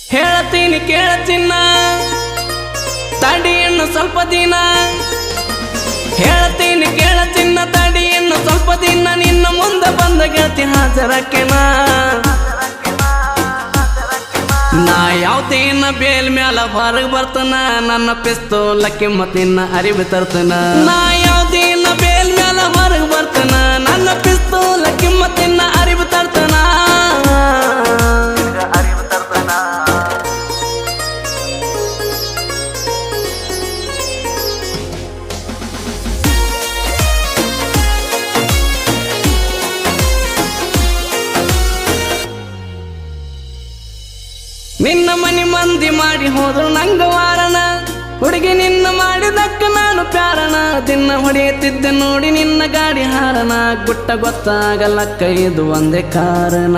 ಹೇಳ್ತೀನಿ ಕೇಳ ಚಿನ್ನ ತಡಿ ಇನ್ನು ಸ್ವಲ್ಪ ದಿನ ಹೇಳ್ತೀನಿ ಕೇಳ ಚಿನ್ನ ತಡಿ ಇನ್ನು ಸ್ವಲ್ಪ ದಿನ ನಿನ್ನ ಮುಂದೆ ಬಂದ ಗೆಳತಿ ಹಾಜರಕ್ಕೆನ ನಾ ಯಾವತ್ತೇನ ಬೇಲ್ ಮ್ಯಾಲ ಹೊರಗೆ ಬರ್ತನ ನನ್ನ ಪಿಸ್ತೂಲ ಕಿಮ್ಮತ್ತಿನ ಅರಿವು ತರ್ತನ ನಾ ಯಾವ್ದೇನ ಬೇಲ್ ಮ್ಯಾಲ ಹೊರಗೆ ಬರ್ತನ ನನ್ನ ಪಿಸ್ತೂಲ ಕಿಮ್ಮತ್ತಿನ ಅರಿವು ತರ್ತನ ನಿನ್ನ ಮನಿ ಮಂದಿ ಮಾಡಿ ಹೋದ್ರು ನಂಗ ವಾರಣ ಹುಡುಗಿ ನಿನ್ನ ಮಾಡಿದಕ್ಕ ನಾನು ಪ್ಯಾರಣ ದಿನ ಹೊಡೆಯುತ್ತಿದ್ದೆ ನೋಡಿ ನಿನ್ನ ಗಾಡಿ ಹಾರಣ ಗುಟ್ಟ ಗೊತ್ತಾಗಲ್ಲ ಕೈದು ಒಂದೇ ಕಾರಣ